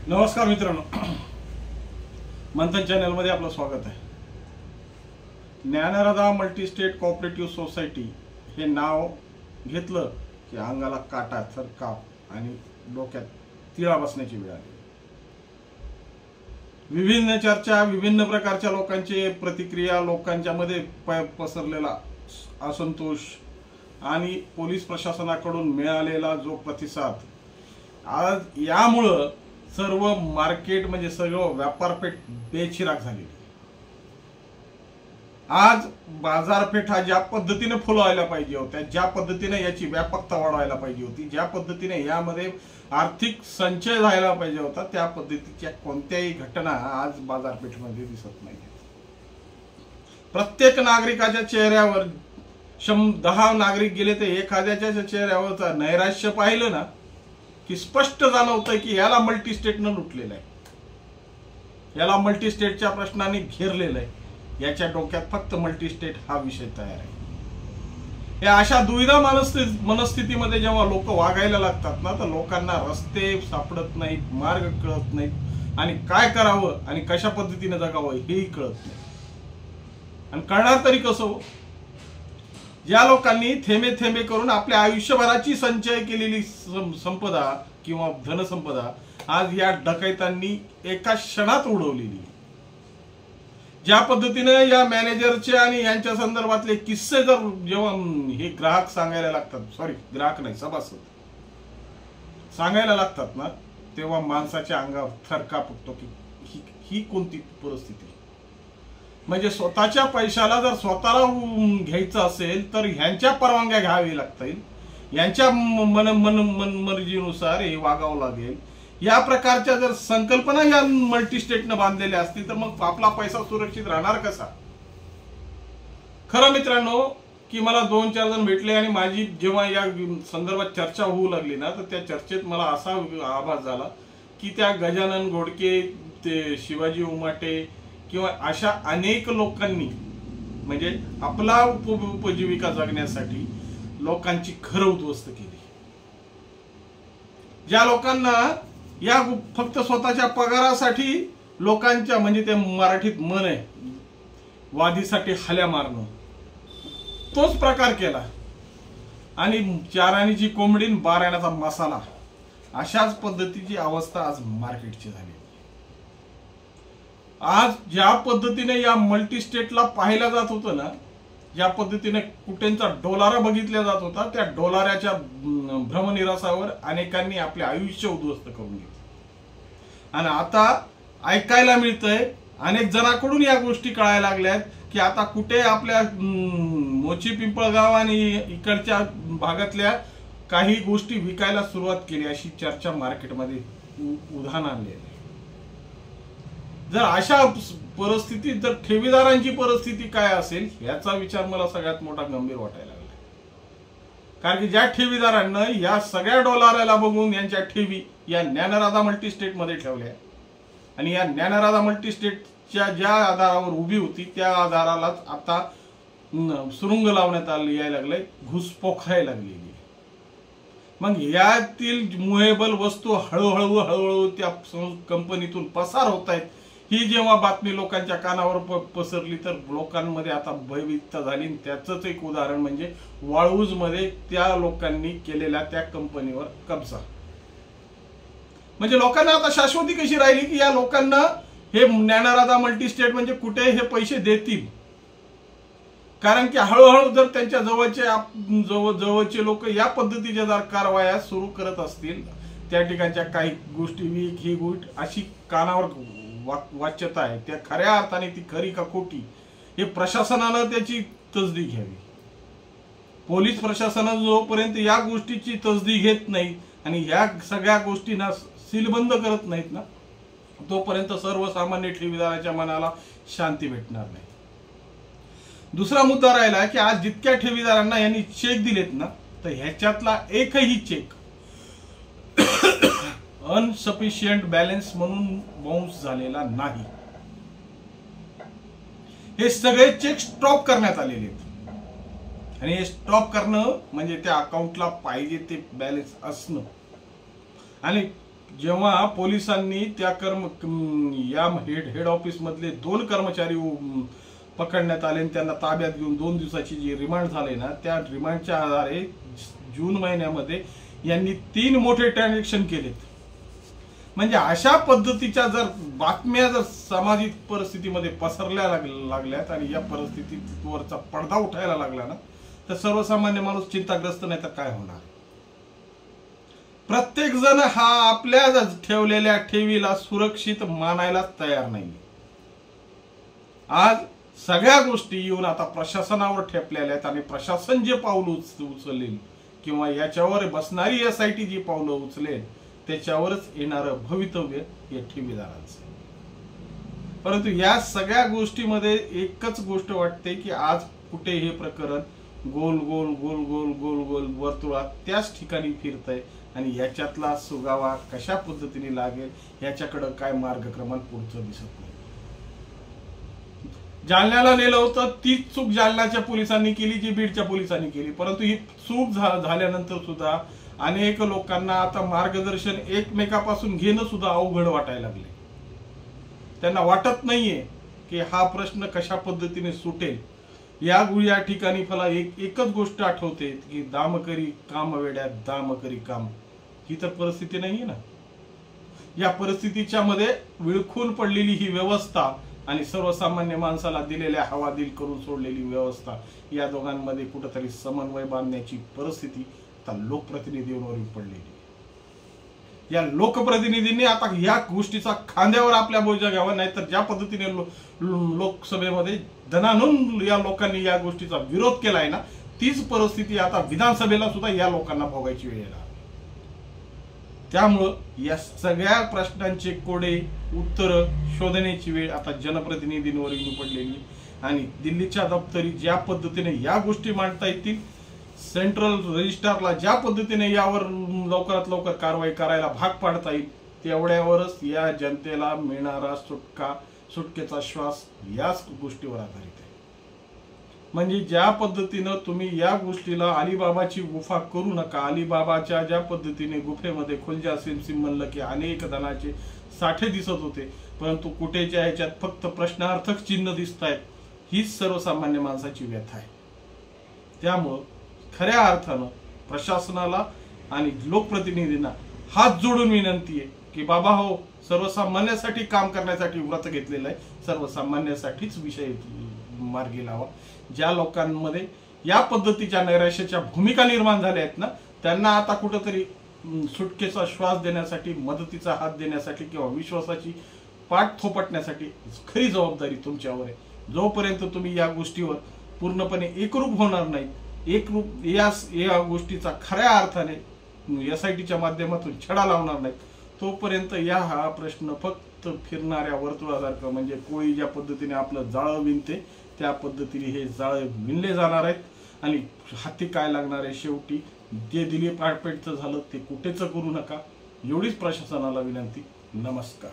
नमस्कार मित्रांनो, मंथन चॅनल मध्ये आपलं स्वागत आहे। ज्ञानराधा मल्टीस्टेट कोऑपरेटिव्ह सोसायटी हे नाव घेतलं की अंगाला काटा, थरकाप आणि डोक्यात तिळा बसण्याची वेळ आली। विभिन्न चर्चा, विभिन्न प्रकारच्या लोकांचे प्रतिक्रिया, लोकांच्या मध्ये पसरलेला असंतोष आणि पोलीस प्रशासनाकडून मिळालेला जो प्रतिसाद, आज यामुळे सर्व मार्केट म्हणजे सर्व व्यापारपेठ बेचिराग झालेली। आज बाजारपेठा ज्या पद्धतीने फुलवायला पाहिजे होत्या, ज्या पद्धतीने याची व्यापकता वाढवायला पाहिजे होती, ज्या पद्धतीने यामध्ये आर्थिक संचय झाला पाहिजे होता, त्या पद्धतीच्या कोणत्याही घटना आज बाजारपेठेमध्ये दिसत नाही। प्रत्येक नागरिकाच्या चेहऱ्यावर 10 नागरिक गेले तर एखाद्याच्या चेहऱ्यावरचं नैराश्य पाहिलं ना की स्पष्ट जाणवतंय की याला मल्टीस्टेटनं लुटलेलं आहे, याला मल्टीस्टेटच्या प्रश्नांनी घेरलेलं आहे, याच्या डोक्यात फक्त मल्टीस्टेट हा विषय तयार आहे। या अशा दुविधा मनस्थितीमध्ये जेव्हा लोक वागायला लागतात ना, तर लोकांना रस्ते सापडत नाहीत, मार्ग कळत नाहीत आणि काय करावं आणि कशा पद्धतीने जगावं हेही कळत नाही। आणि कळणार तरी कसं? ज्या लोकांनी थेंबे थेंबे करून आपल्या आयुष्यभराची संचय केलेली संपदा किंवा धनसंपदा आज या डकैतांनी एका क्षणात उडवलेली। ज्या पद्धतीने या मॅनेजरचे आणि यांच्या संदर्भातले किस्से जर जेव्हा हे ग्राहक सांगायला लागतात, सॉरी ग्राहक नाही सभासद सांगायला लागतात ना, तेव्हा माणसाच्या अंगावर थरकाप उठतो की ही कोणती परिस्थिती। म्हणजे स्वतःच्या पैशाला जर स्वतःला घ्यायचं असेल तर ह्यांच्या परवानग्या घ्यावी लागतील, यांच्या मनमर्जीनुसार हे वागावं लागेल। या प्रकारच्या जर संकल्पना या मल्टीस्टेटनं बांधलेल्या असतील तर मग आपला पैसा सुरक्षित राहणार कसा? खरं मित्रांनो की मला 2-4 जण भेटले आणि माझी जेव्हा या संदर्भात चर्चा होऊ लागली ना, तर त्या चर्चेत मला असा आभास झाला की त्या गजानन घोडके, ते शिवाजी उमाटे किंवा अशा अनेक लोकांनी म्हणजे आपला उपजीविका जगण्यासाठी लोकांची घर उद्ध्वस्त केली। ज्या लोकांना या फक्त स्वतःच्या पगारासाठी लोकांच्या म्हणजे ते मराठीत मन आहे वादीसाठी हल्या मारणं, तोच प्रकार केला आणि 4 आण्याची कोंबडी 12 आण्याचा मसाला, अशाच पद्धतीची अवस्था आज मार्केटची झाली। आज ज्या पद्धतीने या मल्टीस्टेटला पाहिला जात होतं ना, ज्या पद्धतीने कुठेंचा डोलारा बघितला जात होता, त्या डोलाऱ्याच्या भ्रमनिरासावर अनेकांनी आपले आयुष्य उद्ध्वस्त करून घेतले। आणि आता ऐकायला मिळतंय अनेक जणांकडून या गोष्टी कळायला लागल्यात की आता कुठे आपल्या मोची पिंपळगाव आणि इकडच्या भागातल्या काही गोष्टी विकायला सुरुवात केली, अशी चर्चा मार्केटमध्ये उधाण आणली आहे। जर अशा परिस्थितीत जर ठेवीदारांची परिस्थिती काय असेल याचा विचार मला सगळ्यात मोठा गंभीर वाटायला लागला। कारण की ज्या ठेवीदारांना या सगळ्या डॉलरला बघून यांच्या ठेवी या ज्ञानराधा मल्टीस्टेट मध्ये ठेवल्या आणि या ज्ञानराधा मल्टीस्टेटच्या ज्या आधारावर उभी होती त्या आधारालाच आता सुरुंग लावण्यात आले, यायला लागले, घुस पोखायला लागलेली। मग यातील मुहेबल वस्तू हळूहळू त्या कंपनीतून पसार होत आहेत, ही जेव्हा बातमी लोकांच्या कानावर पसरली तर लोकांमध्ये आता भयभीतता झाली। त्याचंच एक उदाहरण म्हणजे वाळूज मध्ये त्या लोकांनी केलेल्या त्या कंपनीवर कब्जा। म्हणजे लोकांना आता शाश्वती कशी राहिली की या लोकांना हे ज्ञानराधा मल्टीस्टेट म्हणजे कुठे हे पैसे देतील, कारण की हळूहळू जर त्यांच्या जवळचे लोक या पद्धतीच्या जर कारवाया सुरू करत असतील, त्या ठिकाणच्या काही गोष्टी विक ही गोष्ट अशी कानावर वाच्यता आहे, त्या खऱ्या अर्थाने ती खरी का खोटी हे प्रशासनानं त्याची तसदी घ्यावी। पोलीस प्रशासनानं जोपर्यंत या गोष्टीची तसदी घेत नाही आणि ह्या सगळ्या गोष्टींना सीलबंद करत नाहीत ना, तोपर्यंत सर्वसामान्य ठेवीदाराच्या मनाला शांती भेटणार नाही। दुसरा मुद्दा राहिला की आज जितक्या ठेवीदारांना यांनी चेक दिलेत ना, तर ह्याच्यातला एकही चेक अनसफिशियंट बॅलन्स म्हणून बाउन्स झालेला नाही। हे सगळे चेक स्टॉप करण्यात आलेले आहेत आणि हे स्टॉप करणं म्हणजे त्या अकाउंटला पाहिजे ते बॅलन्स असणं आणि जेव्हा पोलिसांनी त्या या हेड ऑफिस मधले 2 कर्मचारी पकडण्यात आले आणि त्यांना ताब्यात घेऊन 2 दिवसाची जी रिमांड झाली ना, त्या रिमांडच्या आधारे जून महिन्यामध्ये यांनी 3 मोठे ट्रान्झॅक्शन केलेत. म्हणजे अशा पद्धतीच्या जर बातम्या जर सामाजिक परिस्थितीमध्ये पसरल्या लागल्यात आणि या परिस्थितीवरचा पडदा उठायला लागला ना, तर सर्वसामान्य माणूस चिंताग्रस्त नाही तर काय होणार. प्रत्येक जण हा आपल्या ठेवलेल्या ठेवीला सुरक्षित मानायलाच तयार नाही. आज सगळ्या गोष्टी येऊन आता प्रशासनावर ठेपलेल्या आहेत आणि प्रशासन जे पाऊल उचलेल किंवा याच्यावर बसणारी SIT जी पावलं उचलेल त्याच्यावरच येणारं भवितव्य या ठेवीदारांचं. परंतु या सगळ्या गोष्टीमध्ये एकच गोष्ट वाटते की आज कुठे हे प्रकरण गोल गोल गोल गोल गोल गोल वर्तुळात त्याच ठिकाणी फिरतंय आणि याच्यातला सुगावा कशा पद्धतीने लागेल याच्याकडे काय मार्गक्रमण पुढचं दिसत नाही. जालन्याला नेलं होतं, तीच चूक जालन्याच्या पोलिसांनी केली जी बीडच्या पोलिसांनी केली. परंतु ही चूक झाल्यानंतर सुद्धा अनेक लोकांना आता मार्गदर्शन एकमेकापासून घेणं सुद्धा अवघड वाटायला लागले. त्यांना वाटत नाहीये की हा प्रश्न कशा पद्धतीने सुटेल. या ठिकाणी मला एकच गोष्ट आठवते की दाम करी काम वेड्यात दाम करी काम. ही तर परिस्थिती नाहीये ना. या परिस्थितीच्या मध्ये विळखून पडलेली ही व्यवस्था आणि सर्वसामान्य माणसाला दिलेल्या हवादिल करून सोडलेली व्यवस्था, या दोघांमध्ये कुठेतरी समन्वय बांधण्याची परिस्थिती आता लोकप्रतिनिधींवर पडलेली. या लोकप्रतिनिधींनी आता या गोष्टीचा खांद्यावर आपल्या बोजा घ्यावा, नाहीतर ज्या पद्धतीने लोकसभेमध्ये धनानून या लोकांनी या गोष्टीचा विरोध केलाय ना, तीच परिस्थिती आता विधानसभेला सुद्धा या लोकांना भोगायची वेळ येणार. त्यामुळं या सगळ्या प्रश्नांचे कोडे उत्तर शोधण्याची वेळ आता जनप्रतिनिधींवर येऊन पडलेली आणि दिल्लीच्या दप्तरी ज्या पद्धतीने या गोष्टी मांडता येतील, सेंट्रल रजिस्ट्रारला ज्या पद्धतीने यावर लवकरात लवकर कारवाई करायला भाग पाडता येईल, तेवढ्यावरच या जनतेला मिळणारा सुटकेचा श्वास याच गोष्टीवर आधारित आहे. म्हणजे ज्या पद्धतीनं तुम्ही या गोष्टीला अलिबाबाची गुफा करू नका. अलिबाबाच्या ज्या पद्धतीने गुफेमध्ये खुलजा सिमसिम म्हणलं की अनेक धनाचे साठे दिसत होते, परंतु कुठेच्या ह्याच्यात फक्त प्रश्नार्थक चिन्ह दिसत आहेत. हीच सर्वसामान्य माणसाची व्यथा आहे. त्यामुळं खऱ्या अर्थानं प्रशासनाला आणि लोकप्रतिनिधींना हात जोडून विनंती आहे की बाबा हो, सर्वसामान्यासाठी काम करण्यासाठी व्रत घेतलेलं आहे, सर्वसामान्यासाठीच विषय मार्गी लावा. ज्या लोकांमध्ये या पद्धतीच्या नैराश्याच्या भूमिका निर्माण झाल्या आहेत ना, त्यांना आता कुठेतरी सुटकेचा श्वास देण्यासाठी, मदतीचा हात देण्यासाठी किंवा विश्वासाची पाठ थोपटण्यासाठी खरी जबाबदारी तुमच्यावर आहे. जोपर्यंत तुम्ही या गोष्टीवर पूर्णपणे एकरूप होणार नाही, एकरूप या गोष्टीचा खऱ्या अर्थाने SITच्या माध्यमातून छडा लावणार नाही, तोपर्यंत हा प्रश्न फक्त फिरणाऱ्या वर्तुळासारखं, म्हणजे कोळी ज्या पद्धतीने आपलं जाळं विणते त्या पद्धतीने हे जाळं विणले जाणार आहेत आणि हाती काय लागणार आहे. शेवटी जे दिलीप आडपेटचं झालं ते कुठेच करू नका, एवढीच प्रशासनाला विनंती. नमस्कार.